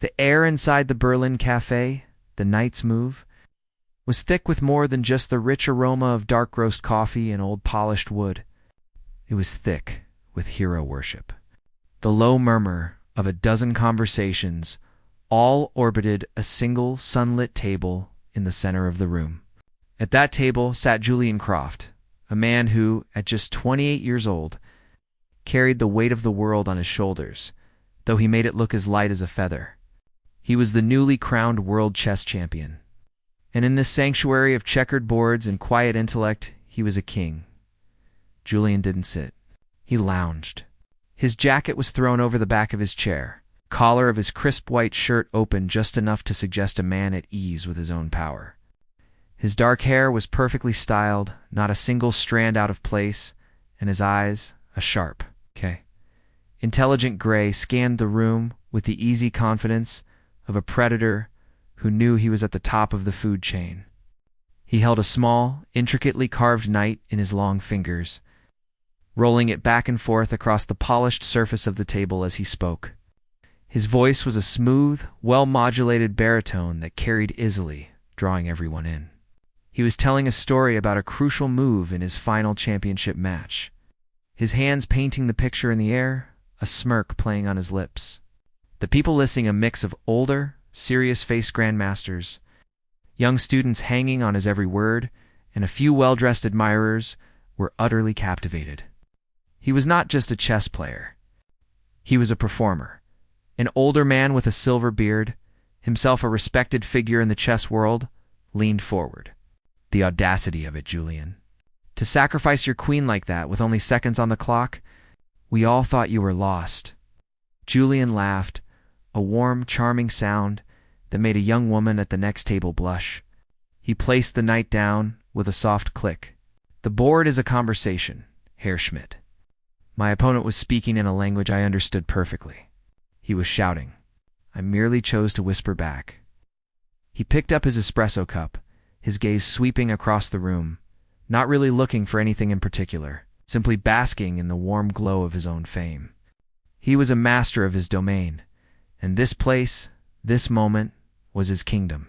The air inside the Berlin Cafe, the night's move, was thick with more than just the rich aroma of dark roast coffee and old polished wood. It was thick with hero worship. The low murmur of a dozen conversations all orbited a single sunlit table in the center of the room. At that table sat Julian Croft, a man who, at just 28 years old, carried the weight of the world on his shoulders, though he made it look as light as a feather. He was the newly crowned world chess champion. And in this sanctuary of checkered boards and quiet intellect, he was a king. Julian didn't sit. He lounged. His jacket was thrown over the back of his chair, collar of his crisp white shirt open just enough to suggest a man at ease with his own power. His dark hair was perfectly styled, not a single strand out of place, and his eyes, a sharp, intelligent gray, scanned the room with the easy confidence of a predator who knew he was at the top of the food chain. He held a small, intricately carved knife in his long fingers, rolling it back and forth across the polished surface of the table as he spoke. His voice was a smooth, well-modulated baritone that carried easily, drawing everyone in. He was telling a story about a crucial move in his final championship match, his hands painting the picture in the air, a smirk playing on his lips. The people listening, a mix of older, serious-faced grandmasters, young students hanging on his every word, and a few well-dressed admirers, were utterly captivated. He was not just a chess player. He was a performer. An older man with a silver beard, himself a respected figure in the chess world, leaned forward. The audacity of it, Julian. To sacrifice your queen like that with only seconds on the clock? We all thought you were lost. Julian laughed, a warm, charming sound that made a young woman at the next table blush. He placed the knight down with a soft click. The board is a conversation, Herr Schmidt. My opponent was speaking in a language I understood perfectly. He was shouting. I merely chose to whisper back. He picked up his espresso cup, his gaze sweeping across the room, not really looking for anything in particular, simply basking in the warm glow of his own fame. He was a master of his domain, and this place, this moment, was his kingdom.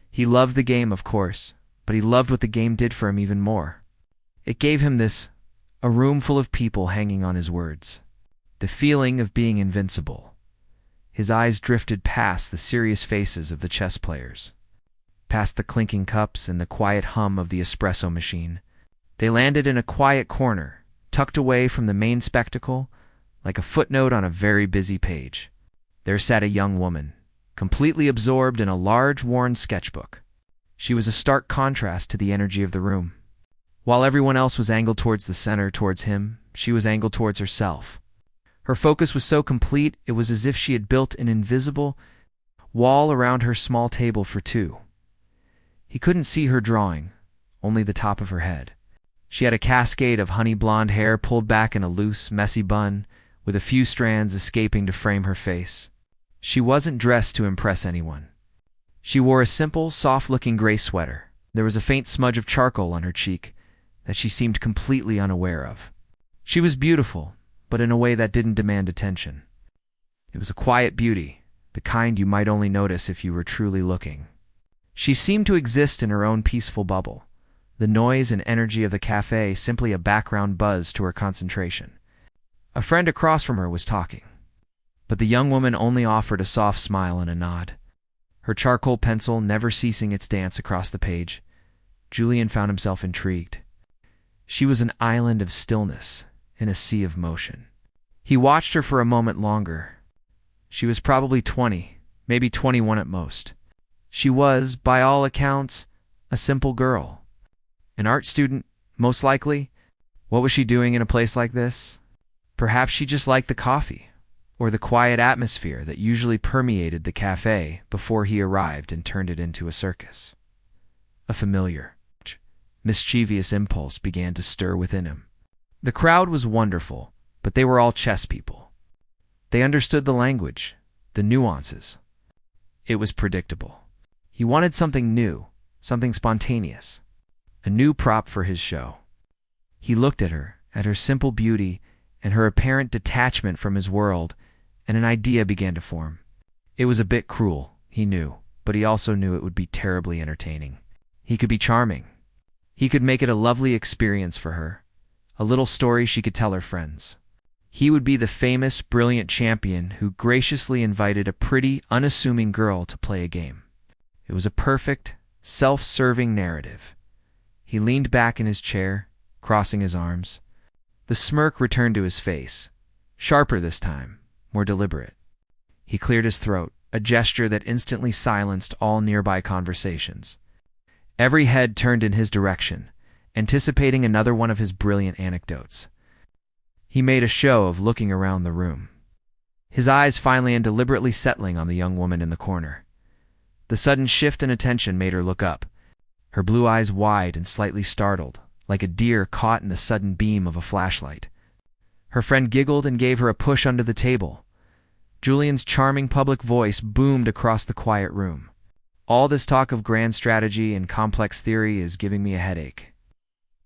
He loved the game, of course, but he loved what the game did for him even more. It gave him this, a room full of people hanging on his words, the feeling of being invincible. His eyes drifted past the serious faces of the chess players, past the clinking cups and the quiet hum of the espresso machine. They landed in a quiet corner, tucked away from the main spectacle, like a footnote on a very busy page. There sat a young woman, completely absorbed in a large, worn sketchbook. She was a stark contrast to the energy of the room. While everyone else was angled towards the center, towards him, she was angled towards herself. Her focus was so complete, it was as if she had built an invisible wall around her small table for two. He couldn't see her drawing, only the top of her head. She had a cascade of honey blonde hair pulled back in a loose, messy bun, with a few strands escaping to frame her face. She wasn't dressed to impress anyone. She wore a simple, soft-looking gray sweater. There was a faint smudge of charcoal on her cheek that she seemed completely unaware of. She was beautiful, but in a way that didn't demand attention. It was a quiet beauty, the kind you might only notice if you were truly looking. She seemed to exist in her own peaceful bubble, the noise and energy of the cafe simply a background buzz to her concentration. A friend across from her was talking, but the young woman only offered a soft smile and a nod, her charcoal pencil never ceasing its dance across the page. Julian found himself intrigued. She was an island of stillness in a sea of motion. He watched her for a moment longer. She was probably 20, maybe 21 at most. She was, by all accounts, a simple girl. An art student, most likely. What was she doing in a place like this? Perhaps she just liked the coffee, or the quiet atmosphere that usually permeated the cafe before he arrived and turned it into a circus. A familiar, mischievous impulse began to stir within him. The crowd was wonderful, but they were all chess people. They understood the language, the nuances. It was predictable. He wanted something new, something spontaneous, a new prop for his show. He looked at her simple beauty and her apparent detachment from his world, and an idea began to form. It was a bit cruel, he knew, but he also knew it would be terribly entertaining. He could be charming. He could make it a lovely experience for her, a little story she could tell her friends. He would be the famous, brilliant champion who graciously invited a pretty, unassuming girl to play a game. It was a perfect, self-serving narrative. He leaned back in his chair, crossing his arms. The smirk returned to his face, sharper this time, more deliberate. He cleared his throat, a gesture that instantly silenced all nearby conversations. Every head turned in his direction, anticipating another one of his brilliant anecdotes. He made a show of looking around the room, his eyes finally and deliberately settling on the young woman in the corner. The sudden shift in attention made her look up, her blue eyes wide and slightly startled, like a deer caught in the sudden beam of a flashlight. Her friend giggled and gave her a push under the table. Julian's charming public voice boomed across the quiet room. All this talk of grand strategy and complex theory is giving me a headache.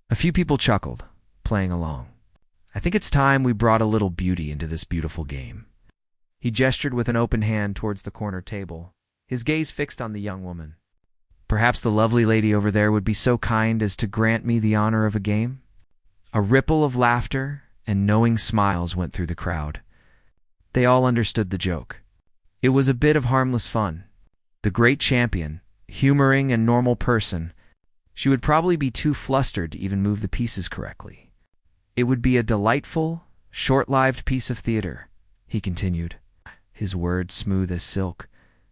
A few people chuckled, playing along. I think it's time we brought a little beauty into this beautiful game. He gestured with an open hand towards the corner table, his gaze fixed on the young woman. Perhaps the lovely lady over there would be so kind as to grant me the honor of a game? A ripple of laughter and knowing smiles went through the crowd. They all understood the joke. It was a bit of harmless fun. The great champion, humoring a normal person, she would probably be too flustered to even move the pieces correctly. It would be a delightful, short-lived piece of theater, he continued, his words smooth as silk,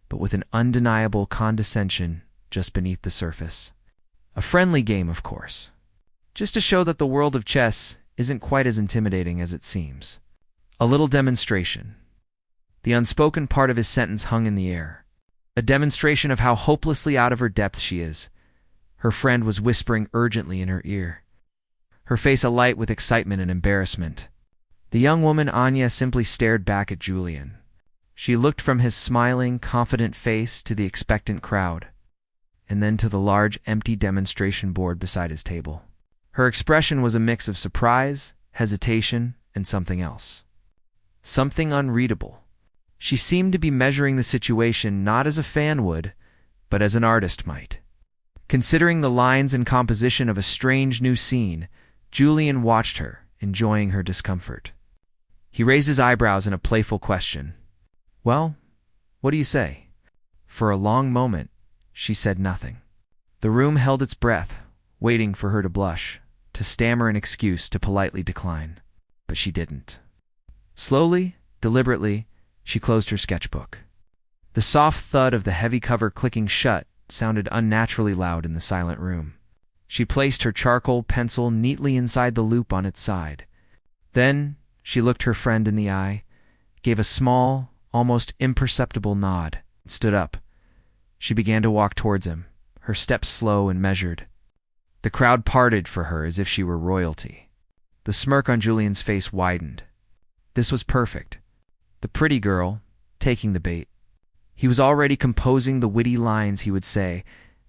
but with an undeniable condescension just beneath the surface. A friendly game, of course, just to show that the world of chess isn't quite as intimidating as it seems. A little demonstration. The unspoken part of his sentence hung in the air. A demonstration of how hopelessly out of her depth she is. Her friend was whispering urgently in her ear, her face alight with excitement and embarrassment. The young woman Anya simply stared back at Julian. She looked from his smiling, confident face to the expectant crowd, and then to the large, empty demonstration board beside his table. Her expression was a mix of surprise, hesitation, and something else. Something unreadable. She seemed to be measuring the situation not as a fan would, but as an artist might. Considering the lines and composition of a strange new scene, Julian watched her, enjoying her discomfort. He raised his eyebrows in a playful question. "Well, what do you say?" For a long moment, she said nothing. The room held its breath, waiting for her to blush, to stammer an excuse, to politely decline. But she didn't. Slowly, deliberately, she closed her sketchbook. The soft thud of the heavy cover clicking shut sounded unnaturally loud in the silent room. She placed her charcoal pencil neatly inside the loop on its side. Then she looked her friend in the eye, gave a small, almost imperceptible nod, and stood up. She began to walk towards him, her steps slow and measured. The crowd parted for her as if she were royalty. The smirk on Julian's face widened. This was perfect. The pretty girl, taking the bait. He was already composing the witty lines he would say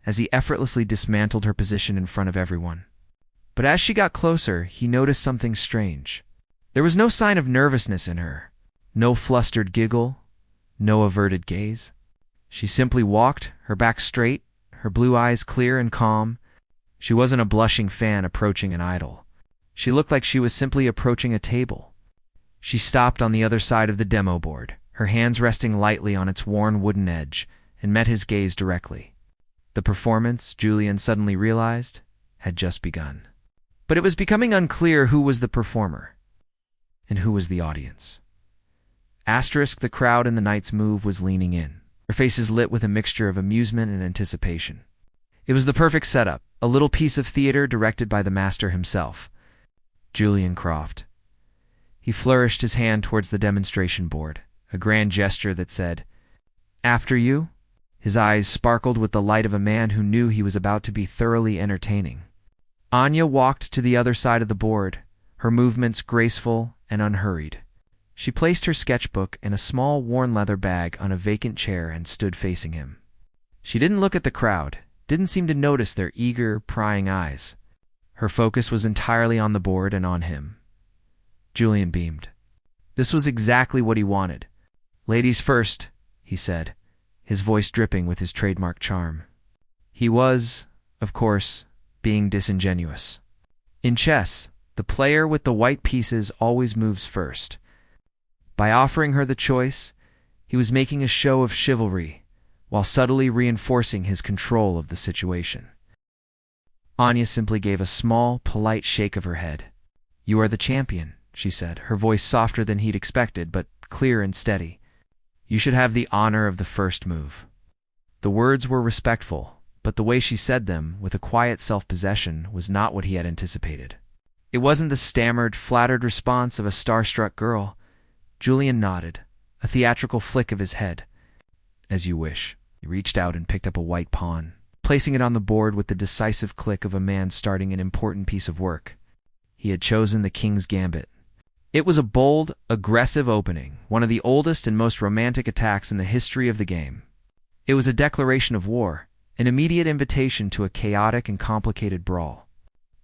as he effortlessly dismantled her position in front of everyone. But as she got closer, he noticed something strange. There was no sign of nervousness in her, no flustered giggle, no averted gaze. She simply walked, her back straight, her blue eyes clear and calm. She wasn't a blushing fan approaching an idol. She looked like she was simply approaching a table. She stopped on the other side of the demo board, her hands resting lightly on its worn wooden edge, and met his gaze directly. The performance, Julian suddenly realized, had just begun. But it was becoming unclear who was the performer and who was the audience. The crowd in the night's move was leaning in, her faces lit with a mixture of amusement and anticipation. It was the perfect setup, a little piece of theater directed by the master himself, Julian Croft. He flourished his hand towards the demonstration board, a grand gesture that said, "After you?" His eyes sparkled with the light of a man who knew he was about to be thoroughly entertaining. Anya walked to the other side of the board, her movements graceful and unhurried. She placed her sketchbook in a small worn leather bag on a vacant chair and stood facing him. She didn't look at the crowd, didn't seem to notice their eager, prying eyes. Her focus was entirely on the board and on him. Julian beamed. This was exactly what he wanted. Ladies first, he said, his voice dripping with his trademark charm. He was, of course, being disingenuous. In chess, the player with the white pieces always moves first. By offering her the choice, he was making a show of chivalry, while subtly reinforcing his control of the situation. Anya simply gave a small, polite shake of her head. "You are the champion," she said, her voice softer than he'd expected, but clear and steady. "You should have the honor of the first move." The words were respectful, but the way she said them, with a quiet self-possession, was not what he had anticipated. It wasn't the stammered, flattered response of a starstruck girl. Julian nodded, a theatrical flick of his head. "As you wish." He reached out and picked up a white pawn, placing it on the board with the decisive click of a man starting an important piece of work. He had chosen the king's gambit. It was a bold, aggressive opening, one of the oldest and most romantic attacks in the history of the game. It was a declaration of war, an immediate invitation to a chaotic and complicated brawl.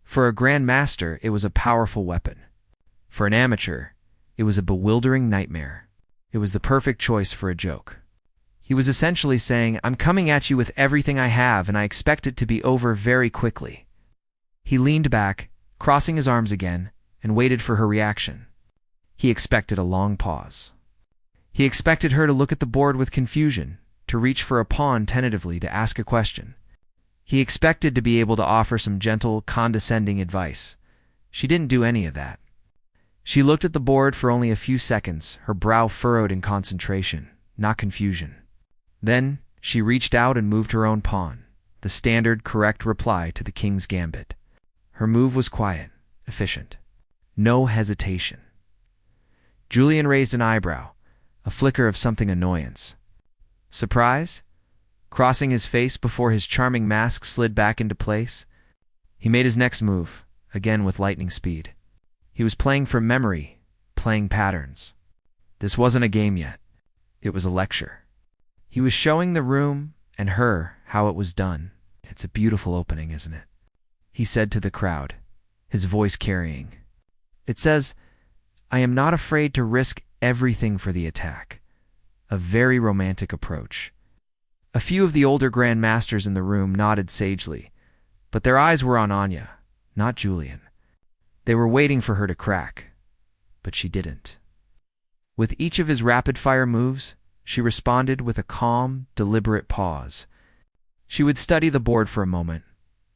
For a Grand Master, it was a powerful weapon. For an amateur, it was a bewildering nightmare. It was the perfect choice for a joke. He was essentially saying, "I'm coming at you with everything I have, and I expect it to be over very quickly." He leaned back, crossing his arms again, and waited for her reaction. He expected a long pause. He expected her to look at the board with confusion, to reach for a pawn tentatively, to ask a question. He expected to be able to offer some gentle, condescending advice. She didn't do any of that. She looked at the board for only a few seconds, her brow furrowed in concentration, not confusion. Then she reached out and moved her own pawn, the standard, correct reply to the king's gambit. Her move was quiet, efficient. No hesitation. Julian raised an eyebrow, a flicker of something annoyance. Surprise? Crossing his face before his charming mask slid back into place. He made his next move, again with lightning speed. He was playing from memory, playing patterns. This wasn't a game yet. It was a lecture. He was showing the room and her how it was done. "It's a beautiful opening, isn't it?" he said to the crowd, his voice carrying. "It says, I am not afraid to risk everything for the attack." A very romantic approach. A few of the older Grand Masters in the room nodded sagely, but their eyes were on Anya, not Julian. They were waiting for her to crack, but she didn't. With each of his rapid-fire moves, she responded with a calm, deliberate pause. She would study the board for a moment,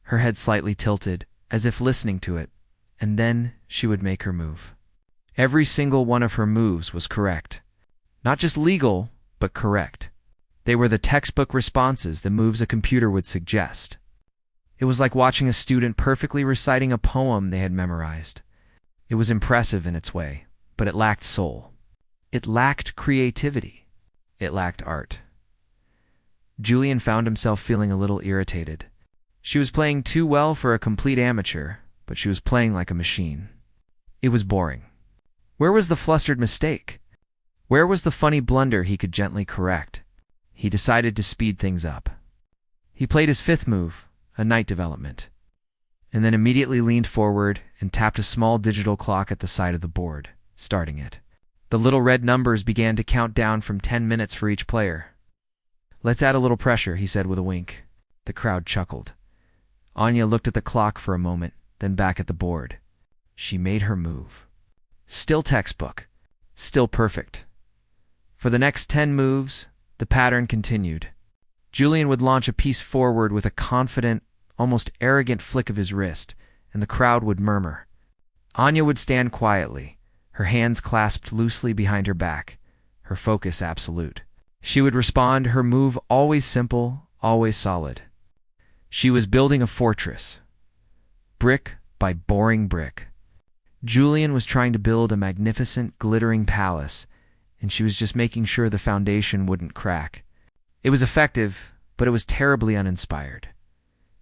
her head slightly tilted, as if listening to it, and then she would make her move. Every single one of her moves was correct. Not just legal, but correct. They were the textbook responses, the moves a computer would suggest. It was like watching a student perfectly reciting a poem they had memorized. It was impressive in its way, but it lacked soul. It lacked creativity. It lacked art. Julian found himself feeling a little irritated. She was playing too well for a complete amateur, but she was playing like a machine. It was boring. Where was the flustered mistake? Where was the funny blunder he could gently correct? He decided to speed things up. He played his fifth move, a knight development, and then immediately leaned forward and tapped a small digital clock at the side of the board, starting it. The little red numbers began to count down from 10 minutes for each player. "Let's add a little pressure," he said with a wink. The crowd chuckled. Anya looked at the clock for a moment, then back at the board. She made her move. Still textbook. Still perfect. For the next 10 moves, the pattern continued. Julian would launch a piece forward with a confident, almost arrogant flick of his wrist, and the crowd would murmur. Anya would stand quietly, her hands clasped loosely behind her back, her focus absolute. She would respond, her move always simple, always solid. She was building a fortress, brick by boring brick. Julian was trying to build a magnificent, glittering palace, and she was just making sure the foundation wouldn't crack. It was effective, but it was terribly uninspired.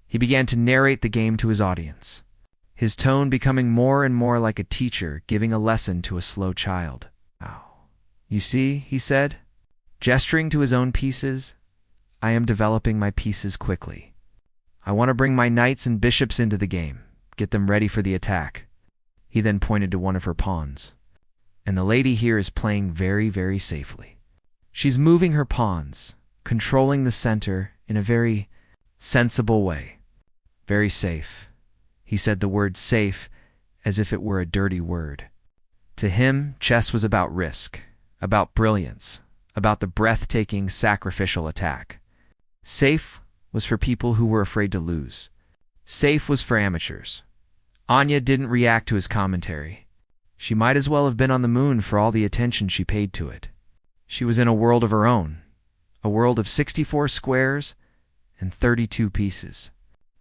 He began to narrate the game to his audience, his tone becoming more and more like a teacher giving a lesson to a slow child. "You see," he said, gesturing to his own pieces, "I am developing my pieces quickly. I want to bring my knights and bishops into the game, get them ready for the attack." He then pointed to one of her pawns. "And the lady here is playing very, very safely. She's moving her pawns, controlling the center in a very sensible way. Very safe. He said the word safe as if it were a dirty word. To him, chess was about risk, about brilliance, about the breathtaking sacrificial attack. Safe was for people who were afraid to lose. Safe was for amateurs. Anya didn't react to his commentary. She might as well have been on the moon for all the attention she paid to it. She was in a world of her own, a world of 64 squares and 32 pieces.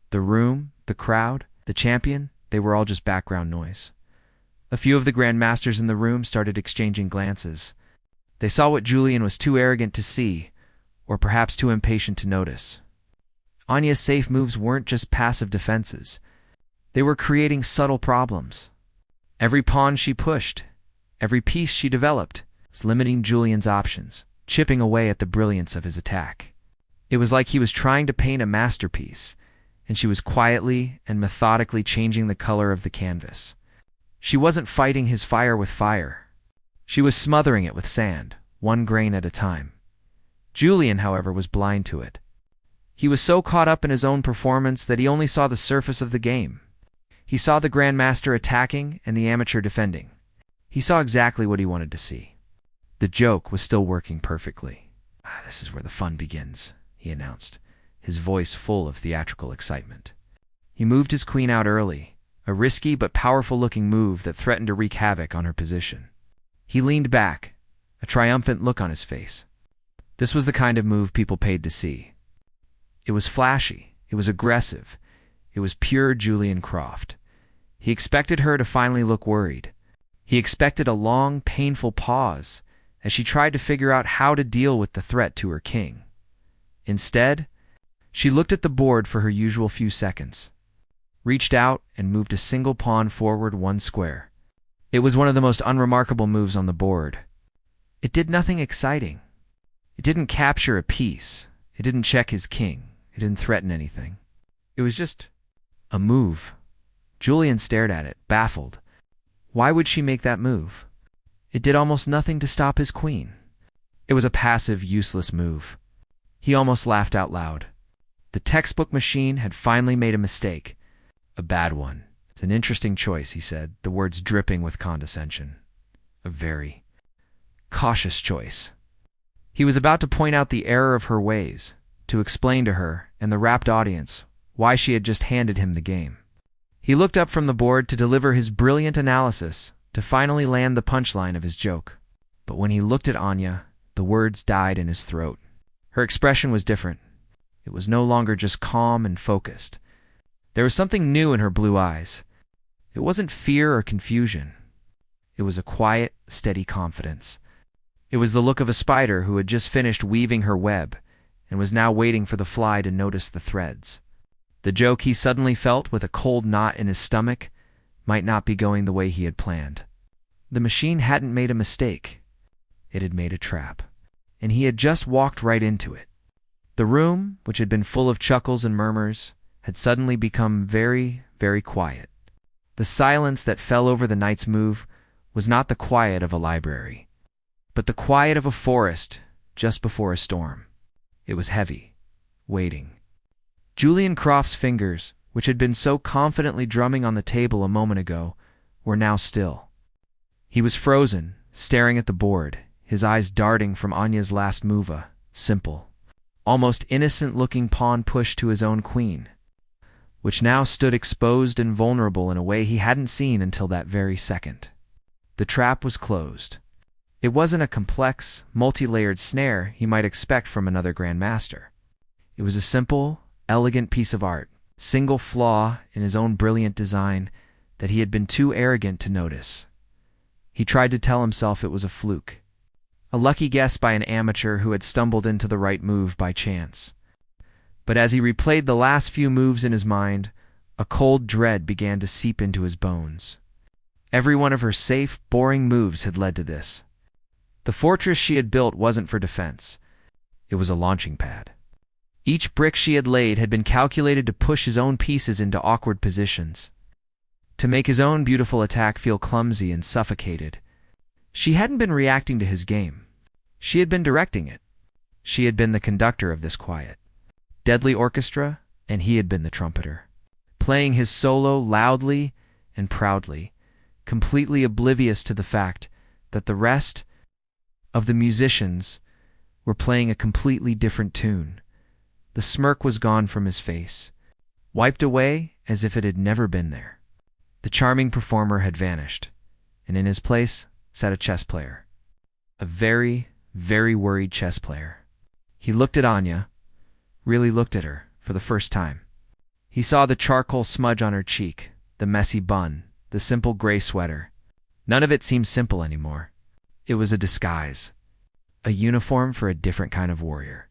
The room, the crowd, the champion, they were all just background noise. A few of the grandmasters in the room started exchanging glances. They saw what Julian was too arrogant to see, or perhaps too impatient to notice. Anya's safe moves weren't just passive defenses. They were creating subtle problems. Every pawn she pushed, every piece she developed, was limiting Julian's options, chipping away at the brilliance of his attack. It was like he was trying to paint a masterpiece, and she was quietly and methodically changing the color of the canvas. She wasn't fighting his fire with fire. She was smothering it with sand, one grain at a time. Julian, however, was blind to it. He was so caught up in his own performance that he only saw the surface of the game. He saw the grandmaster attacking and the amateur defending. He saw exactly what he wanted to see. The joke was still working perfectly. This is where the fun begins, he announced, his voice full of theatrical excitement. He moved his queen out early, a risky but powerful-looking move that threatened to wreak havoc on her position. He leaned back, a triumphant look on his face. This was the kind of move people paid to see. It was flashy, it was aggressive, it was pure Julian Croft. He expected her to finally look worried. He expected a long, painful pause as she tried to figure out how to deal with the threat to her king. Instead, she looked at the board for her usual few seconds, reached out and moved a single pawn forward 1 square. It was one of the most unremarkable moves on the board. It did nothing exciting. It didn't capture a piece. It didn't check his king. It didn't threaten anything. It was just a move. Julian stared at it, baffled. Why would she make that move? It did almost nothing to stop his queen. It was a passive, useless move. He almost laughed out loud. The textbook machine had finally made a mistake. A bad one. It's an interesting choice, he said, the words dripping with condescension. A very cautious choice. He was about to point out the error of her ways, to explain to her and the rapt audience why she had just handed him the game. He looked up from the board to deliver his brilliant analysis, to finally land the punchline of his joke. But when he looked at Anya, the words died in his throat. Her expression was different. It was no longer just calm and focused. There was something new in her blue eyes. It wasn't fear or confusion. It was a quiet, steady confidence. It was the look of a spider who had just finished weaving her web and was now waiting for the fly to notice the threads. The joke he suddenly felt with a cold knot in his stomach might not be going the way he had planned. The machine hadn't made a mistake. It had made a trap. And he had just walked right into it. The room, which had been full of chuckles and murmurs, had suddenly become very, very quiet. The silence that fell over the knight's move was not the quiet of a library, but the quiet of a forest just before a storm. It was heavy, waiting. Julian Croft's fingers, which had been so confidently drumming on the table a moment ago, were now still. He was frozen, staring at the board, his eyes darting from Anya's last move, a simple, almost innocent-looking pawn push to his own queen, which now stood exposed and vulnerable in a way he hadn't seen until that very second. The trap was closed. It wasn't a complex, multi-layered snare he might expect from another grandmaster. It was a simple, elegant piece of art, single flaw in his own brilliant design that he had been too arrogant to notice. He tried to tell himself it was a fluke, a lucky guess by an amateur who had stumbled into the right move by chance. But as he replayed the last few moves in his mind, a cold dread began to seep into his bones. Every one of her safe, boring moves had led to this. The fortress she had built wasn't for defense. It was a launching pad. Each brick she had laid had been calculated to push his own pieces into awkward positions, to make his own beautiful attack feel clumsy and suffocated. She hadn't been reacting to his game. She had been directing it. She had been the conductor of this quiet, deadly orchestra, and he had been the trumpeter, playing his solo loudly and proudly, completely oblivious to the fact that the rest of the musicians were playing a completely different tune. The smirk was gone from his face, wiped away as if it had never been there. The charming performer had vanished, and in his place sat a chess player. A very, very worried chess player. He looked at Anya, really looked at her, for the first time. He saw the charcoal smudge on her cheek, the messy bun, the simple gray sweater. None of it seemed simple anymore. It was a disguise, a uniform for a different kind of warrior.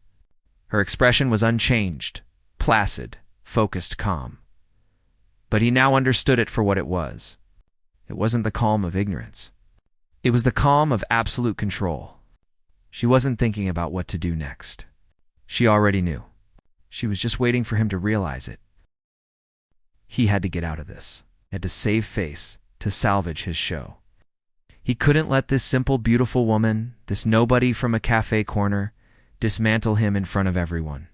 Her expression was unchanged, placid, focused, calm. But he now understood it for what it was. It wasn't the calm of ignorance. It was the calm of absolute control. She wasn't thinking about what to do next. She already knew. She was just waiting for him to realize it. He had to get out of this, had to save face, to salvage his show. He couldn't let this simple, beautiful woman, this nobody from a cafe corner, dismantle him in front of everyone.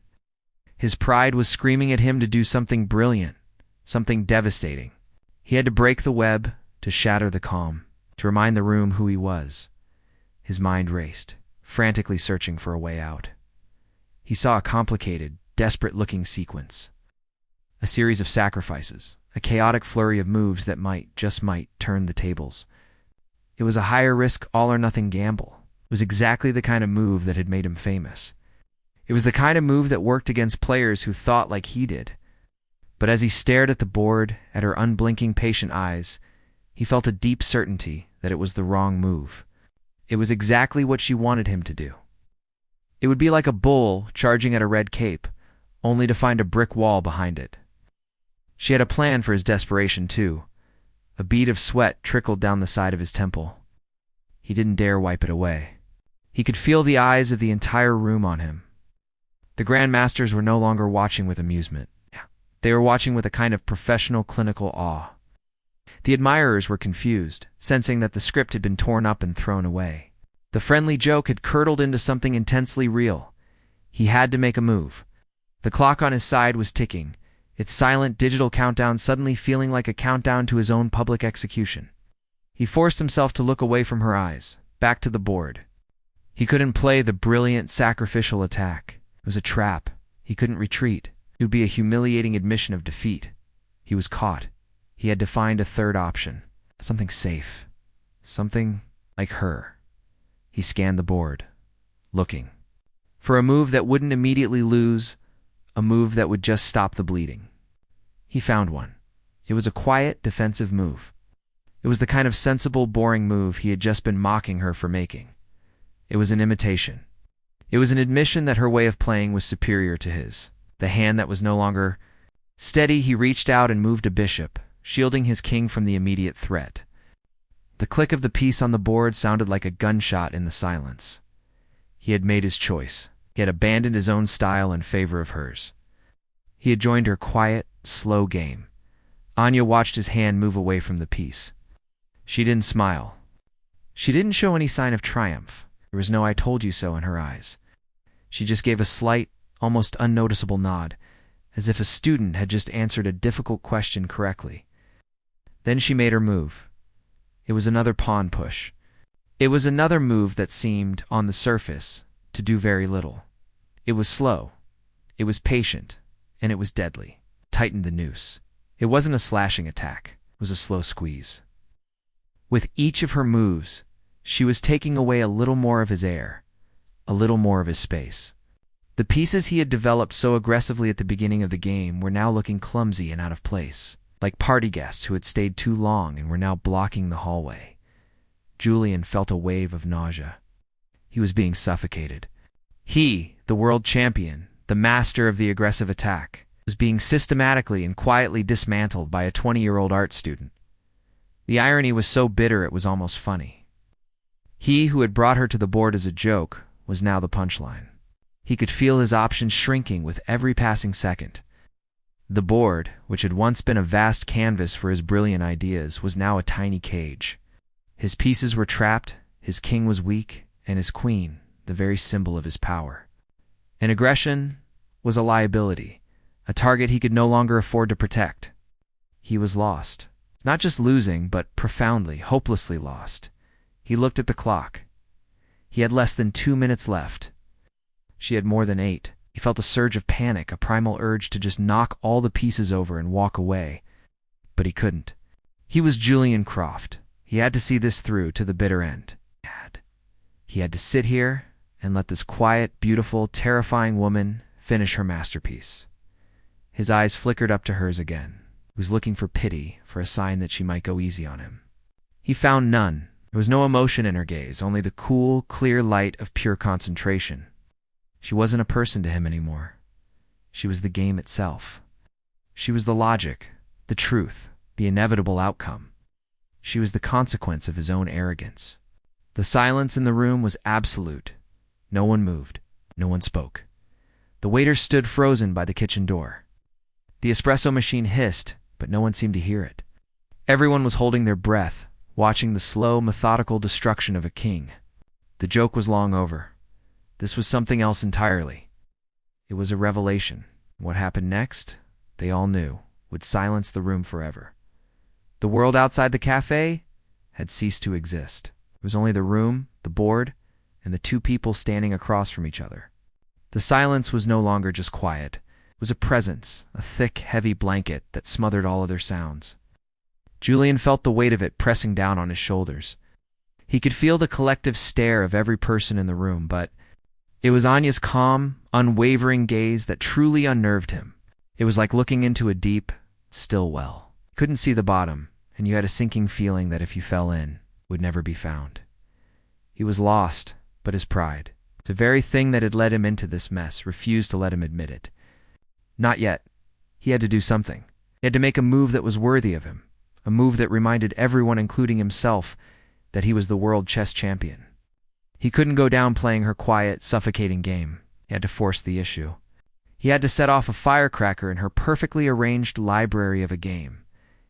His pride was screaming at him to do something brilliant, something devastating. He had to break the web, to shatter the calm, to remind the room who he was. His mind raced, frantically searching for a way out. He saw a complicated, desperate-looking sequence. A series of sacrifices, a chaotic flurry of moves that might, just might, turn the tables. It was a higher-risk, all-or-nothing gamble. It was exactly the kind of move that had made him famous. It was the kind of move that worked against players who thought like he did. But as he stared at the board, at her unblinking, patient eyes, he felt a deep certainty that it was the wrong move. It was exactly what she wanted him to do. It would be like a bull charging at a red cape, only to find a brick wall behind it. She had a plan for his desperation, too. A bead of sweat trickled down the side of his temple. He didn't dare wipe it away. He could feel the eyes of the entire room on him. The grandmasters were no longer watching with amusement. They were watching with a kind of professional, clinical awe. The admirers were confused, sensing that the script had been torn up and thrown away. The friendly joke had curdled into something intensely real. He had to make a move. The clock on his side was ticking, its silent digital countdown suddenly feeling like a countdown to his own public execution. He forced himself to look away from her eyes, back to the board. He couldn't play the brilliant, sacrificial attack. It was a trap. He couldn't retreat. It would be a humiliating admission of defeat. He was caught. He had to find a third option. Something safe. Something like her. He scanned the board, looking for a move that wouldn't immediately lose, a move that would just stop the bleeding. He found one. It was a quiet, defensive move. It was the kind of sensible, boring move he had just been mocking her for making. It was an imitation. It was an admission that her way of playing was superior to his. The hand that was no longer steady, he reached out and moved a bishop, shielding his king from the immediate threat. The click of the piece on the board sounded like a gunshot in the silence. He had made his choice. He had abandoned his own style in favor of hers. He had joined her quiet, slow game. Anya watched his hand move away from the piece. She didn't smile. She didn't show any sign of triumph. There was no "I told you so" in her eyes. She just gave a slight, almost unnoticeable nod, as if a student had just answered a difficult question correctly. Then she made her move. It was another pawn push. It was another move that seemed, on the surface, to do very little. It was slow. It was patient. And it was deadly. Tightened the noose. It wasn't a slashing attack. It was a slow squeeze. With each of her moves, she was taking away a little more of his air, a little more of his space. The pieces he had developed so aggressively at the beginning of the game were now looking clumsy and out of place, like party guests who had stayed too long and were now blocking the hallway. Julian felt a wave of nausea. He was being suffocated. He, the world champion, the master of the aggressive attack, was being systematically and quietly dismantled by a 20-year-old art student. The irony was so bitter it was almost funny. He who had brought her to the board as a joke was now the punchline. He could feel his options shrinking with every passing second. The board, which had once been a vast canvas for his brilliant ideas, was now a tiny cage. His pieces were trapped, his king was weak, and his queen, the very symbol of his power. And aggression was a liability, a target he could no longer afford to protect. He was lost. Not just losing, but profoundly, hopelessly lost. He looked at the clock. He had less than 2 minutes left. She had more than 8. He felt a surge of panic, a primal urge to just knock all the pieces over and walk away. But he couldn't. He was Julian Croft. He had to see this through to the bitter end. He had to sit here and let this quiet, beautiful, terrifying woman finish her masterpiece. His eyes flickered up to hers again. He was looking for pity, for a sign that she might go easy on him. He found none. There was no emotion in her gaze, only the cool, clear light of pure concentration. She wasn't a person to him anymore. She was the game itself. She was the logic, the truth, the inevitable outcome. She was the consequence of his own arrogance. The silence in the room was absolute. No one moved. No one spoke. The waiter stood frozen by the kitchen door. The espresso machine hissed, but no one seemed to hear it. Everyone was holding their breath, watching the slow, methodical destruction of a king. The joke was long over. This was something else entirely. It was a revelation. What happened next, they all knew, would silence the room forever. The world outside the cafe had ceased to exist. It was only the room, the board, and the two people standing across from each other. The silence was no longer just quiet. It was a presence, a thick, heavy blanket that smothered all other sounds. Julian felt the weight of it pressing down on his shoulders. He could feel the collective stare of every person in the room, but it was Anya's calm, unwavering gaze that truly unnerved him. It was like looking into a deep, still well. You couldn't see the bottom, and you had a sinking feeling that if you fell in, would never be found. He was lost, but his pride, the very thing that had led him into this mess, refused to let him admit it. Not yet. He had to do something. He had to make a move that was worthy of him, a move that reminded everyone, including himself, that he was the world chess champion. He couldn't go down playing her quiet, suffocating game. He had to force the issue. He had to set off a firecracker in her perfectly arranged library of a game.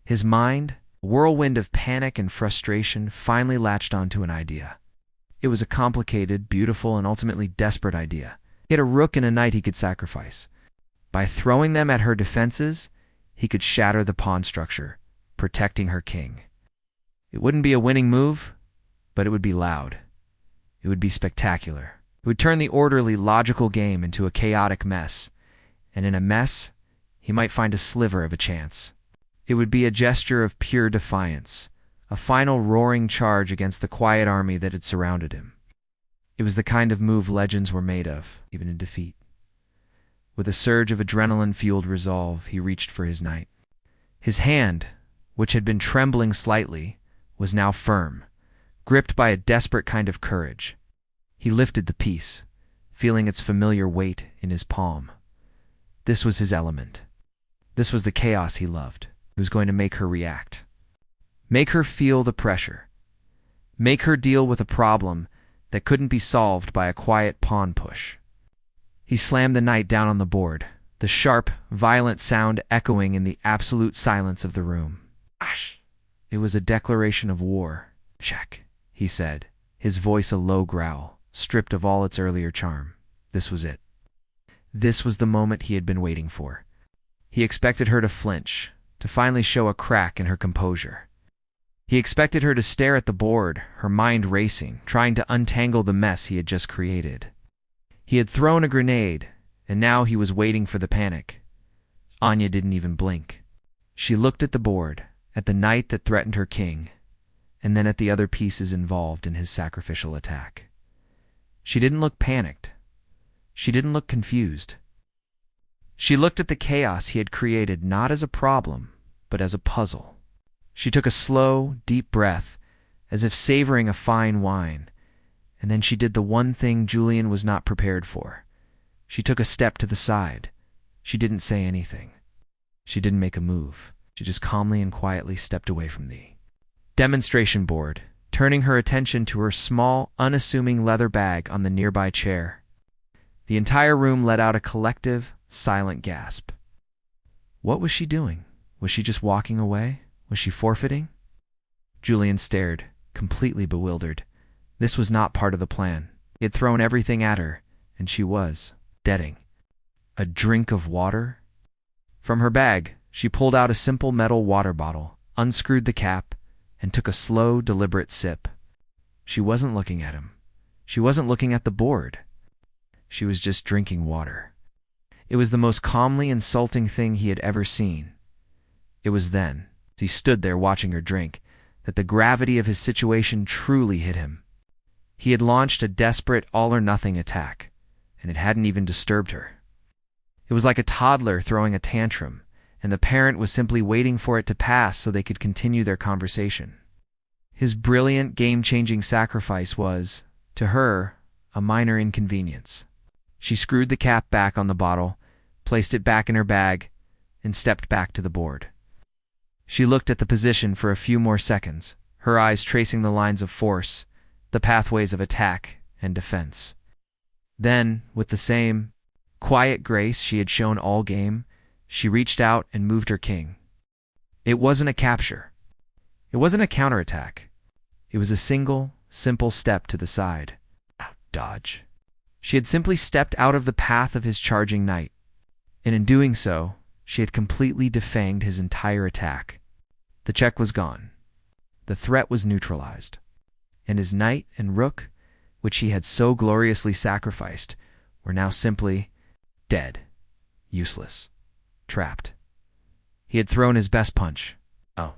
His mind, a whirlwind of panic and frustration, finally latched onto an idea. It was a complicated, beautiful, and ultimately desperate idea. He had a rook and a knight he could sacrifice. By throwing them at her defenses, he could shatter the pawn structure, protecting her king. It wouldn't be a winning move, but it would be loud. It would be spectacular. It would turn the orderly, logical game into a chaotic mess. And in a mess, he might find a sliver of a chance. It would be a gesture of pure defiance, a final roaring charge against the quiet army that had surrounded him. It was the kind of move legends were made of, even in defeat. With a surge of adrenaline-fueled resolve, he reached for his knight. His hand, which had been trembling slightly, was now firm, gripped by a desperate kind of courage. He lifted the piece, feeling its familiar weight in his palm. This was his element. This was the chaos he loved. He was going to make her react. Make her feel the pressure. Make her deal with a problem that couldn't be solved by a quiet pawn push. He slammed the knight down on the board, the sharp, violent sound echoing in the absolute silence of the room. Ash! It was a declaration of war. Check, he said, his voice a low growl, stripped of all its earlier charm. This was it. This was the moment he had been waiting for. He expected her to flinch, to finally show a crack in her composure. He expected her to stare at the board, her mind racing, trying to untangle the mess he had just created. He had thrown a grenade, and now he was waiting for the panic. Anya didn't even blink. She looked at the board, at the knight that threatened her king, and then at the other pieces involved in his sacrificial attack. She didn't look panicked. She didn't look confused. She looked at the chaos he had created not as a problem, but as a puzzle. She took a slow, deep breath, as if savoring a fine wine, and then she did the one thing Julian was not prepared for. She took a step to the side. She didn't say anything. She didn't make a move. She just calmly and quietly stepped away from the demonstration board, turning her attention to her small, unassuming leather bag on the nearby chair. The entire room let out a collective, silent gasp. What was she doing? Was she just walking away? Was she forfeiting? Julian stared, completely bewildered. This was not part of the plan. He had thrown everything at her, and she was deading. A drink of water? From her bag, she pulled out a simple metal water bottle, unscrewed the cap, and took a slow, deliberate sip. She wasn't looking at him. She wasn't looking at the board. She was just drinking water. It was the most calmly insulting thing he had ever seen. It was then, as he stood there watching her drink, that the gravity of his situation truly hit him. He had launched a desperate all-or-nothing attack, and it hadn't even disturbed her. It was like a toddler throwing a tantrum, and the parent was simply waiting for it to pass so they could continue their conversation. His brilliant, game-changing sacrifice was, to her, a minor inconvenience. She screwed the cap back on the bottle, placed it back in her bag, and stepped back to the board. She looked at the position for a few more seconds, her eyes tracing the lines of force, the pathways of attack and defense. Then, with the same quiet grace she had shown all game, she reached out and moved her king. It wasn't a capture. It wasn't a counterattack. It was a single, simple step to the side. Dodge. She had simply stepped out of the path of his charging knight, and in doing so, she had completely defanged his entire attack. The check was gone. The threat was neutralized, and his knight and rook, which he had so gloriously sacrificed, were now simply dead, useless, trapped. He had thrown his best punch. Oh.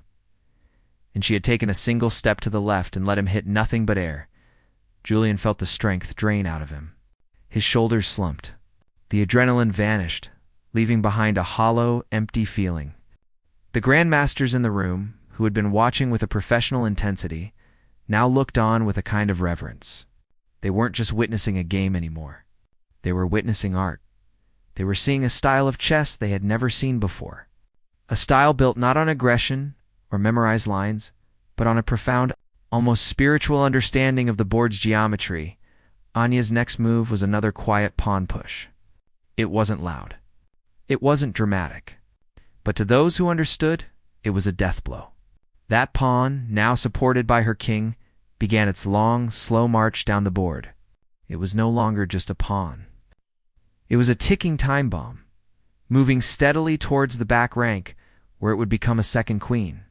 And she had taken a single step to the left and let him hit nothing but air. Julian felt the strength drain out of him. His shoulders slumped. The adrenaline vanished, leaving behind a hollow, empty feeling. The grandmasters in the room, who had been watching with a professional intensity, now looked on with a kind of reverence. They weren't just witnessing a game anymore. They were witnessing art. They were seeing a style of chess they had never seen before. A style built not on aggression or memorized lines, but on a profound, almost spiritual understanding of the board's geometry. Anya's next move was another quiet pawn push. It wasn't loud. It wasn't dramatic. But to those who understood, it was a death blow. That pawn, now supported by her king, began its long, slow march down the board. It was no longer just a pawn. It was a ticking time bomb, moving steadily towards the back rank, where it would become a second queen.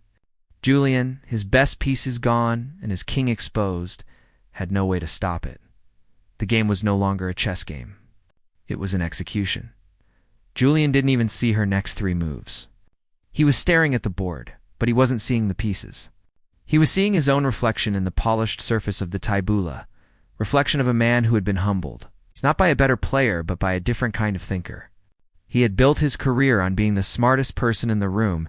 Julian, his best pieces gone and his king exposed, had no way to stop it. The game was no longer a chess game. It was an execution. Julian didn't even see her next three moves. He was staring at the board, but he wasn't seeing the pieces. He was seeing his own reflection in the polished surface of the tabula, reflection of a man who had been humbled. It's not by a better player, but by a different kind of thinker. He had built his career on being the smartest person in the room,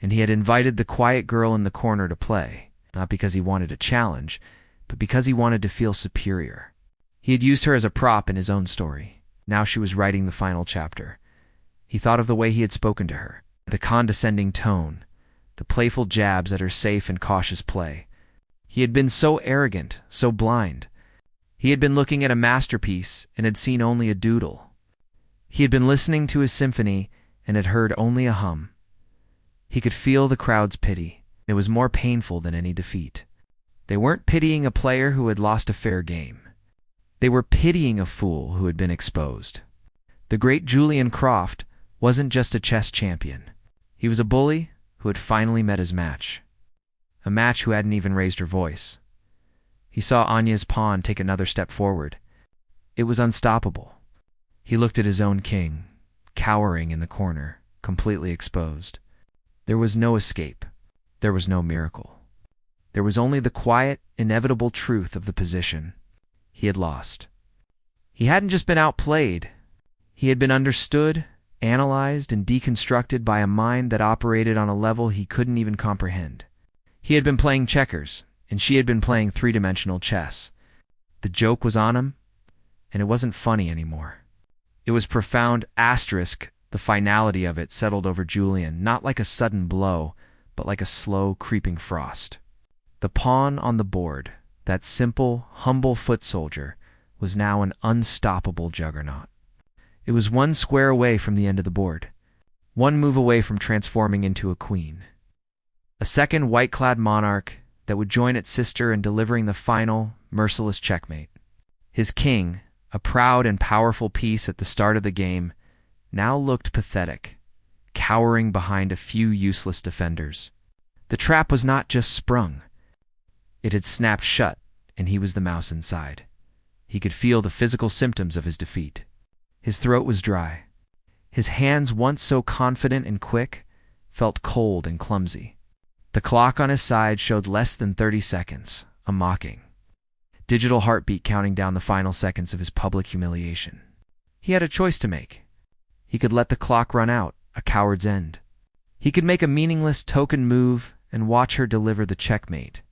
and he had invited the quiet girl in the corner to play, not because he wanted a challenge, but because he wanted to feel superior. He had used her as a prop in his own story. Now she was writing the final chapter. He thought of the way he had spoken to her, the condescending tone, the playful jabs at her safe and cautious play. He had been so arrogant, so blind. He had been looking at a masterpiece and had seen only a doodle. He had been listening to his symphony and had heard only a hum. He could feel the crowd's pity. It was more painful than any defeat. They weren't pitying a player who had lost a fair game. They were pitying a fool who had been exposed. The great Julian Croft wasn't just a chess champion. He was a bully who had finally met his match. A match who hadn't even raised her voice. He saw Anya's pawn take another step forward. It was unstoppable. He looked at his own king, cowering in the corner, completely exposed. There was no escape. There was no miracle. There was only the quiet, inevitable truth of the position. He had lost. He hadn't just been outplayed. He had been understood, analyzed, and deconstructed by a mind that operated on a level he couldn't even comprehend. He had been playing checkers, and she had been playing three-dimensional chess. The joke was on him, and it wasn't funny anymore. It was profound. The finality of it settled over Julian, not like a sudden blow, but like a slow, creeping frost. The pawn on the board, that simple, humble foot soldier, was now an unstoppable juggernaut. It was one square away from the end of the board, one move away from transforming into a queen. A second white-clad monarch that would join its sister in delivering the final, merciless checkmate. His king, a proud and powerful piece at the start of the game, now looked pathetic, cowering behind a few useless defenders. The trap was not just sprung. It had snapped shut, and he was the mouse inside. He could feel the physical symptoms of his defeat. His throat was dry. His hands, once so confident and quick, felt cold and clumsy. The clock on his side showed less than 30 seconds, a mocking digital heartbeat counting down the final seconds of his public humiliation. He had a choice to make. He could let the clock run out, a coward's end. He could make a meaningless token move and watch her deliver the checkmate.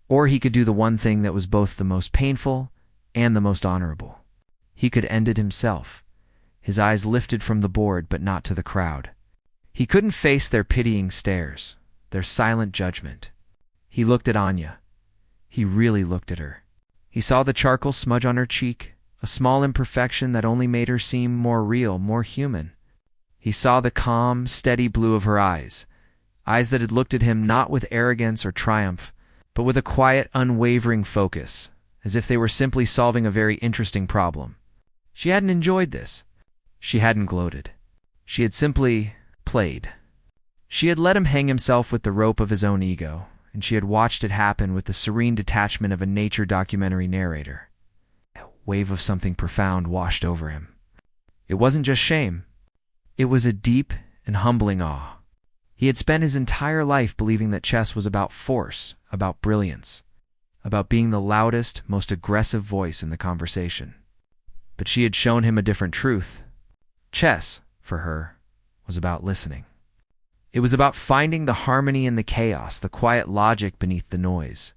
Or he could do the one thing that was both the most painful and the most honorable. He could end it himself, his eyes lifted from the board but not to the crowd. He couldn't face their pitying stares, their silent judgment. He looked at Anya. He really looked at her. He saw the charcoal smudge on her cheek, a small imperfection that only made her seem more real, more human. He saw the calm, steady blue of her eyes that had looked at him not with arrogance or triumph, but with a quiet, unwavering focus, as if they were simply solving a very interesting problem. She hadn't enjoyed this. She hadn't gloated. She had simply played. She had let him hang himself with the rope of his own ego, and she had watched it happen with the serene detachment of a nature documentary narrator. A wave of something profound washed over him. It wasn't just shame. It was a deep and humbling awe. He had spent his entire life believing that chess was about force, about brilliance, about being the loudest, most aggressive voice in the conversation. But she had shown him a different truth. Chess, for her, was about listening. It was about finding the harmony in the chaos, the quiet logic beneath the noise.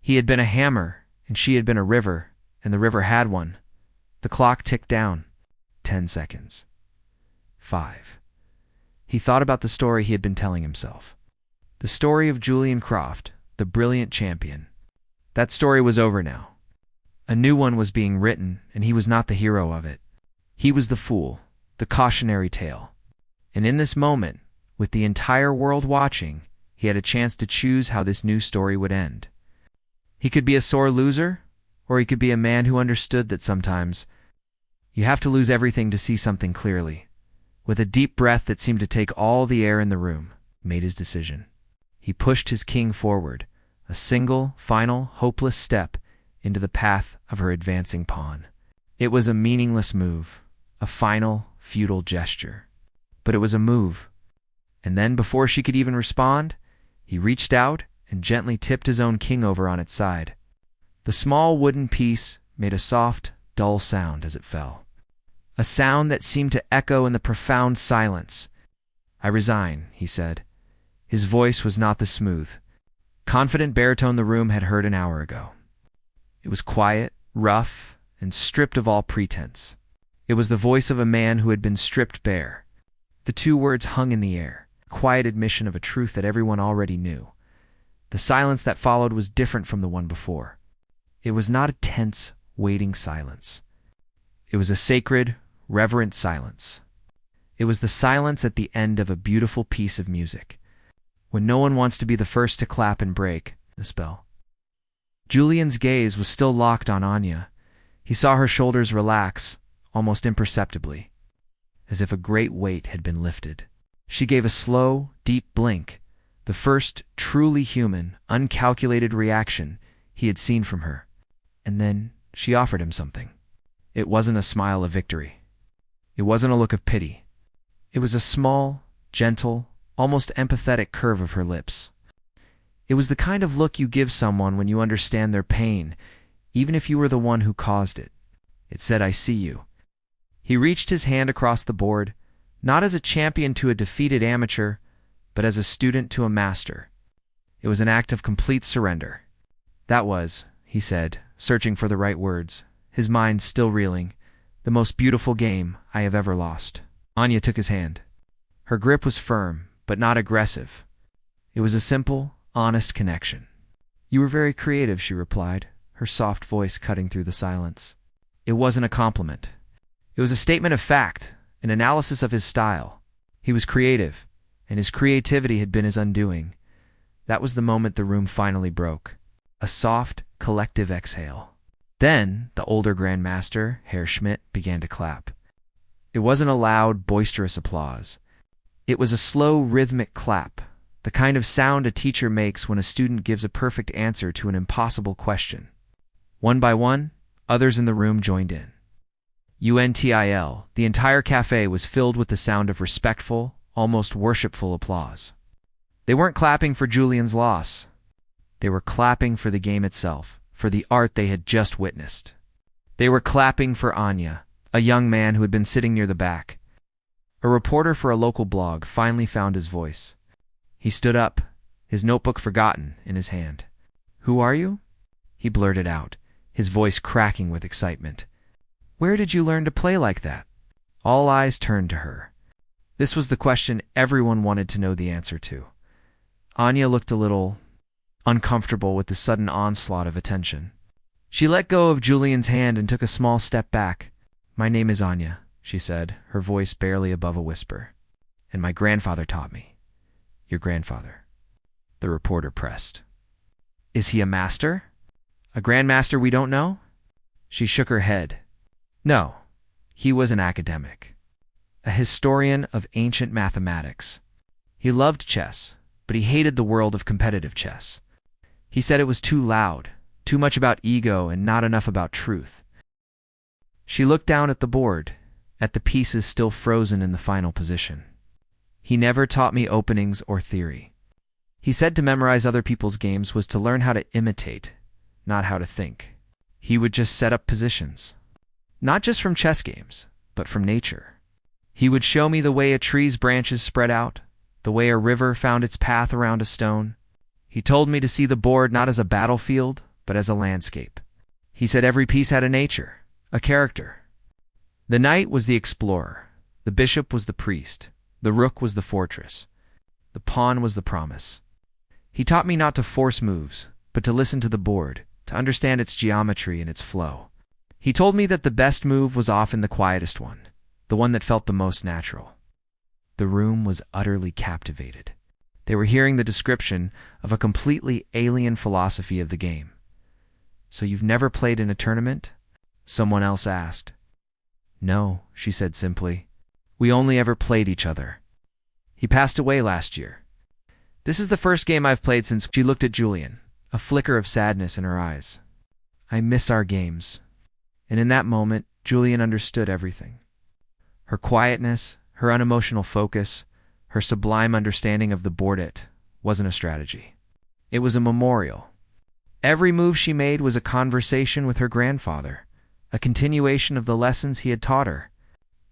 He had been a hammer, and she had been a river, and the river had one. The clock ticked down. 10 seconds. 5. He thought about the story he had been telling himself. The story of Julian Croft, the brilliant champion. That story was over now. A new one was being written, and he was not the hero of it. He was the fool, the cautionary tale. And in this moment, with the entire world watching, he had a chance to choose how this new story would end. He could be a sore loser, or he could be a man who understood that sometimes you have to lose everything to see something clearly. With a deep breath that seemed to take all the air in the room, he made his decision. He pushed his king forward, a single, final, hopeless step into the path of her advancing pawn. It was a meaningless move, a final, futile gesture. But it was a move. And then, before she could even respond, he reached out and gently tipped his own king over on its side. The small wooden piece made a soft, dull sound as it fell. A sound that seemed to echo in the profound silence. "I resign," he said. His voice was not the smooth, confident baritone the room had heard an hour ago. It was quiet, rough, and stripped of all pretense. It was the voice of a man who had been stripped bare. The two words hung in the air, quiet admission of a truth that everyone already knew. The silence that followed was different from the one before. It was not a tense, waiting silence. It was a sacred, reverent silence. It was the silence at the end of a beautiful piece of music, when no one wants to be the first to clap and break the spell. Julian's gaze was still locked on Anya. He saw her shoulders relax, almost imperceptibly, as if a great weight had been lifted. She gave a slow, deep blink, the first truly human, uncalculated reaction he had seen from her. And then she offered him something. It wasn't a smile of victory. It wasn't a look of pity. It was a small, gentle, almost empathetic curve of her lips. It was the kind of look you give someone when you understand their pain, even if you were the one who caused it. It said, "I see you." He reached his hand across the board, not as a champion to a defeated amateur, but as a student to a master. It was an act of complete surrender. "That was," he said, searching for the right words, his mind still reeling, "the most beautiful game I have ever lost." Anya took his hand. Her grip was firm, but not aggressive. It was a simple, honest connection. "You were very creative," she replied, her soft voice cutting through the silence. It wasn't a compliment. It was a statement of fact, an analysis of his style. He was creative, and his creativity had been his undoing. That was the moment the room finally broke. A soft, collective exhale. Then the older grandmaster, Herr Schmidt, began to clap. It wasn't a loud, boisterous applause. It was a slow, rhythmic clap, the kind of sound a teacher makes when a student gives a perfect answer to an impossible question. One by one, others in the room joined in. Until, the entire cafe was filled with the sound of respectful, almost worshipful applause. They weren't clapping for Julian's loss. They were clapping for the game itself, for the art they had just witnessed. They were clapping for Anya, a young man who had been sitting near the back. A reporter for a local blog finally found his voice. He stood up, his notebook forgotten, in his hand. "Who are you?" he blurted out, his voice cracking with excitement. "Where did you learn to play like that?" All eyes turned to her. This was the question everyone wanted to know the answer to. Anya looked a little uncomfortable with the sudden onslaught of attention. She let go of Julian's hand and took a small step back. "My name is Anya," she said, her voice barely above a whisper. "And my grandfather taught me." "Your grandfather?" The reporter pressed. "Is he a master? A grandmaster we don't know?" She shook her head. "No, he was an academic. A historian of ancient mathematics. He loved chess, but he hated the world of competitive chess. He said it was too loud, too much about ego and not enough about truth." She looked down at the board, at the pieces still frozen in the final position. "He never taught me openings or theory. He said to memorize other people's games was to learn how to imitate, not how to think. He would just set up positions. Not just from chess games, but from nature. He would show me the way a tree's branches spread out, the way a river found its path around a stone. He told me to see the board not as a battlefield, but as a landscape. He said every piece had a nature, a character. The knight was the explorer, the bishop was the priest, the rook was the fortress, the pawn was the promise. He taught me not to force moves, but to listen to the board, to understand its geometry and its flow. He told me that the best move was often the quietest one, the one that felt the most natural." The room was utterly captivated. They were hearing the description of a completely alien philosophy of the game. "So you've never played in a tournament?" someone else asked. "No," she said simply. "We only ever played each other. He passed away last year. This is the first game I've played since." She looked at Julian, a flicker of sadness in her eyes. "I miss our games." And in that moment, Julian understood everything. Her quietness, her unemotional focus, her sublime understanding of the board wasn't a strategy. It was a memorial. Every move she made was a conversation with her grandfather, a continuation of the lessons he had taught her.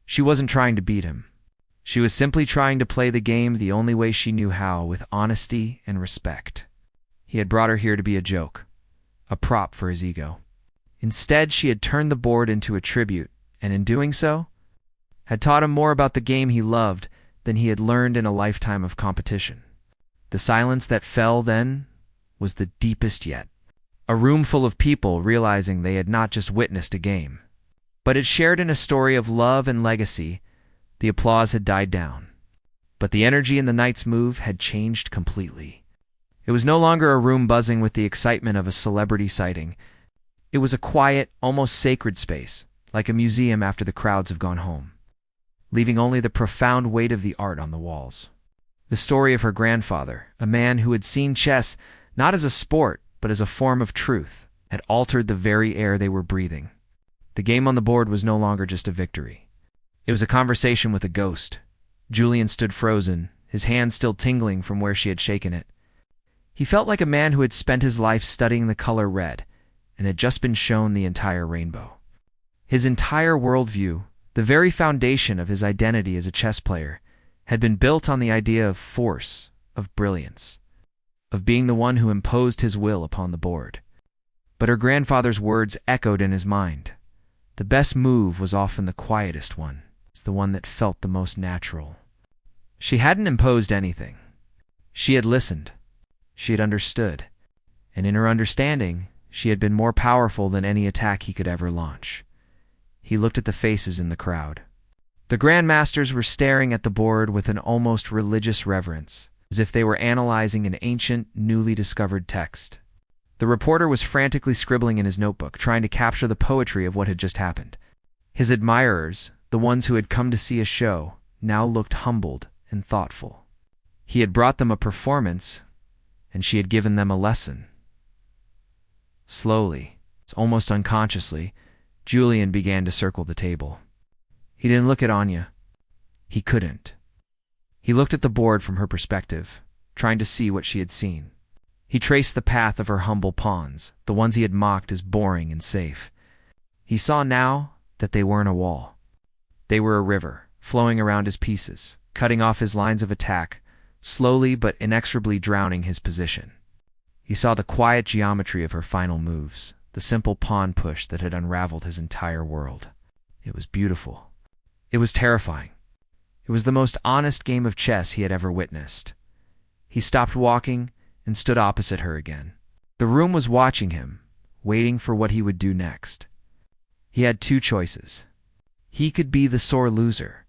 She wasn't trying to beat him. She was simply trying to play the game the only way she knew how, with honesty and respect. He had brought her here to be a joke, a prop for his ego. Instead, she had turned the board into a tribute, and in doing so, had taught him more about the game he loved than he had learned in a lifetime of competition. The silence that fell then was the deepest yet. A room full of people realizing they had not just witnessed a game, but had shared in a story of love and legacy. The applause had died down, but the energy in the night's move had changed completely. It was no longer a room buzzing with the excitement of a celebrity sighting. It was a quiet, almost sacred space, like a museum after the crowds have gone home, leaving only the profound weight of the art on the walls. The story of her grandfather, a man who had seen chess not as a sport, but as a form of truth, had altered the very air they were breathing. The game on the board was no longer just a victory. It was a conversation with a ghost. Julian stood frozen, his hand still tingling from where she had shaken it. He felt like a man who had spent his life studying the color red and had just been shown the entire rainbow. His entire worldview, the very foundation of his identity as a chess player, had been built on the idea of force, of brilliance, of being the one who imposed his will upon the board. But her grandfather's words echoed in his mind. The best move was often the quietest one. It's the one that felt the most natural. She hadn't imposed anything. She had listened. She had understood. And in her understanding, she had been more powerful than any attack he could ever launch. He looked at the faces in the crowd. The grandmasters were staring at the board with an almost religious reverence, as if they were analyzing an ancient, newly discovered text. The The reporter was frantically scribbling in his notebook, trying to capture the poetry of what had just happened. His admirers, the ones who had come to see a show, now looked humbled and thoughtful. He had brought them a performance, and she had given them a lesson. Slowly, almost unconsciously, Julian began to circle the table. He didn't look at Anya. He couldn't. He looked at the board from her perspective, trying to see what she had seen. He traced the path of her humble pawns, the ones he had mocked as boring and safe. He saw now that they weren't a wall. They were a river, flowing around his pieces, cutting off his lines of attack, slowly but inexorably drowning his position. He saw the quiet geometry of her final moves, the simple pawn push that had unraveled his entire world. It was beautiful. It was terrifying. It was the most honest game of chess he had ever witnessed. He stopped walking and stood opposite her again. The room was watching him, waiting for what he would do next. He had two choices. He could be the sore loser,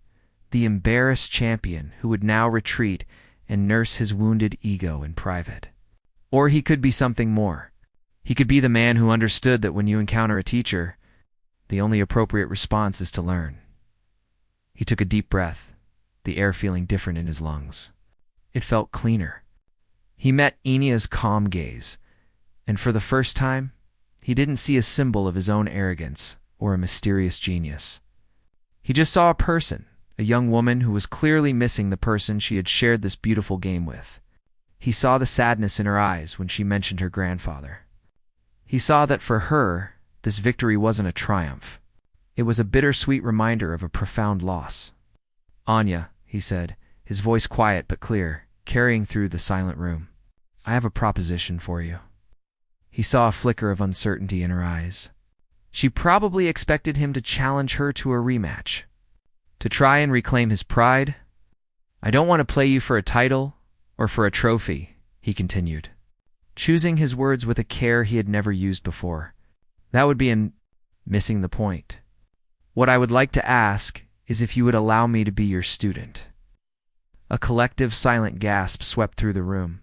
the embarrassed champion who would now retreat and nurse his wounded ego in private. Or he could be something more. He could be the man who understood that when you encounter a teacher, the only appropriate response is to learn. He took a deep breath, the air feeling different in his lungs. It felt cleaner. He met Anya's calm gaze, and for the first time, he didn't see a symbol of his own arrogance or a mysterious genius. He just saw a person, a young woman who was clearly missing the person she had shared this beautiful game with. He saw the sadness in her eyes when she mentioned her grandfather. He saw that for her, this victory wasn't a triumph. It was a bittersweet reminder of a profound loss. "Anya," he said, his voice quiet but clear, carrying through the silent room. "I have a proposition for you." He saw a flicker of uncertainty in her eyes. She probably expected him to challenge her to a rematch, to try and reclaim his pride. "I don't want to play you for a title or for a trophy," he continued, choosing his words with a care he had never used before. "That would be missing the point. What I would like to ask is if you would allow me to be your student." A collective silent gasp swept through the room.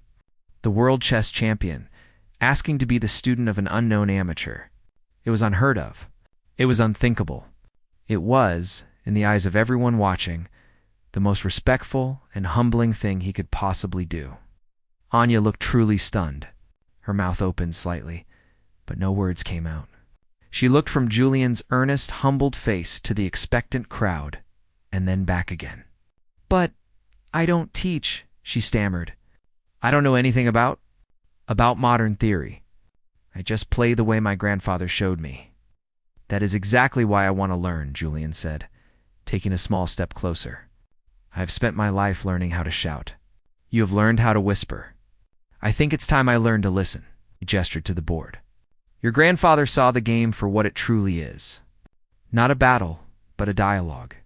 The world chess champion, asking to be the student of an unknown amateur. It was unheard of. It was unthinkable. It was, in the eyes of everyone watching, the most respectful and humbling thing he could possibly do. Anya looked truly stunned. Her mouth opened slightly, but no words came out. She looked from Julian's earnest, humbled face to the expectant crowd, and then back again. "But I don't teach," she stammered. "I don't know anything about modern theory. I just play the way my grandfather showed me." "That is exactly why I want to learn," Julian said, taking a small step closer. "I have spent my life learning how to shout. You have learned how to whisper. I think it's time I learned to listen." He gestured to the board. "Your grandfather saw the game for what it truly is. Not a battle, but a dialogue.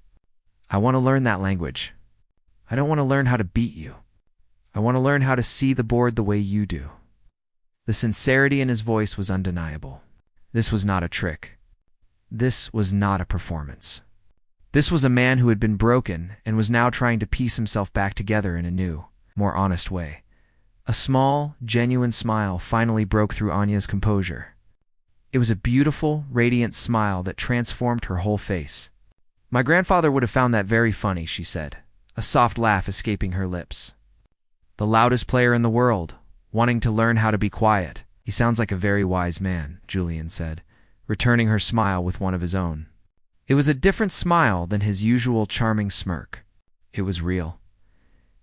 I want to learn that language. I don't want to learn how to beat you. I want to learn how to see the board the way you do." The sincerity in his voice was undeniable. This was not a trick. This was not a performance. This was a man who had been broken and was now trying to piece himself back together in a new, more honest way. A small, genuine smile finally broke through Anya's composure. It was a beautiful, radiant smile that transformed her whole face. "My grandfather would have found that very funny," she said, a soft laugh escaping her lips. "The loudest player in the world, wanting to learn how to be quiet. He sounds like a very wise man," Julian said, returning her smile with one of his own. It was a different smile than his usual charming smirk. It was real.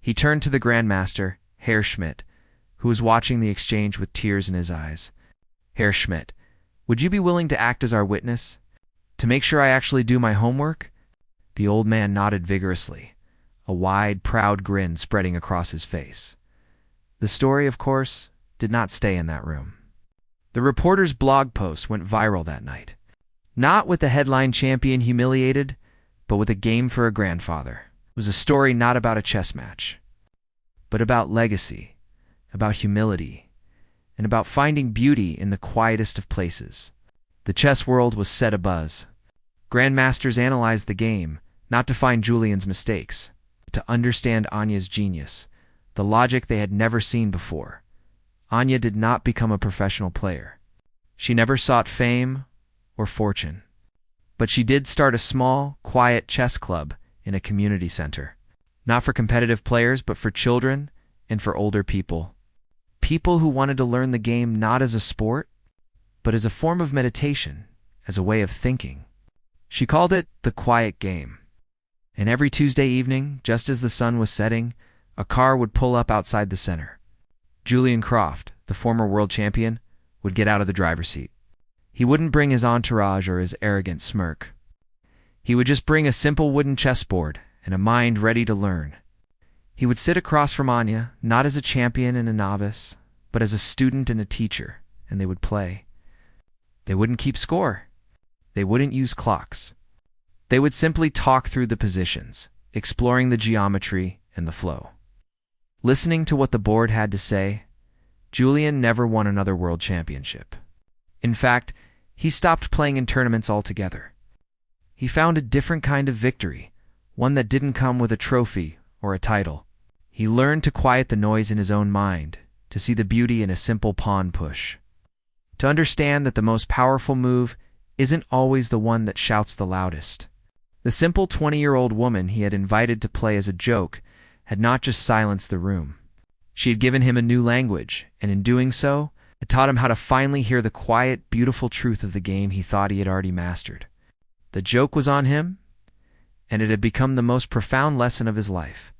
He turned to the Grandmaster, Herr Schmidt, who was watching the exchange with tears in his eyes. "Herr Schmidt, would you be willing to act as our witness? To make sure I actually do my homework?" The old man nodded vigorously, a wide, proud grin spreading across his face. The story, of course, did not stay in that room. The reporter's blog post went viral that night. Not with the headline champion humiliated, but with a game for a grandfather. It was a story not about a chess match, but about legacy, about humility, and about finding beauty in the quietest of places. The chess world was set abuzz. Grandmasters analyzed the game, not to find Julian's mistakes, but to understand Anya's genius, the logic they had never seen before. Anya did not become a professional player. She never sought fame or fortune. But she did start a small, quiet chess club in a community center. Not for competitive players, but for children and for older people. People who wanted to learn the game not as a sport, but as a form of meditation, as a way of thinking. She called it the quiet game. And every Tuesday evening, just as the sun was setting, a car would pull up outside the center. Julian Croft, the former world champion, would get out of the driver's seat. He wouldn't bring his entourage or his arrogant smirk. He would just bring a simple wooden chessboard and a mind ready to learn. He would sit across from Anya, not as a champion and a novice, but as a student and a teacher, and they would play. They wouldn't keep score. They wouldn't use clocks. They would simply talk through the positions, exploring the geometry and the flow. Listening to what the board had to say, Julian never won another world championship. In fact, he stopped playing in tournaments altogether. He found a different kind of victory, one that didn't come with a trophy or a title. He learned to quiet the noise in his own mind, to see the beauty in a simple pawn push. To understand that the most powerful move isn't always the one that shouts the loudest. The simple 20-year-old woman he had invited to play as a joke had not just silenced the room. She had given him a new language, and in doing so, had taught him how to finally hear the quiet, beautiful truth of the game he thought he had already mastered. The joke was on him, and it had become the most profound lesson of his life.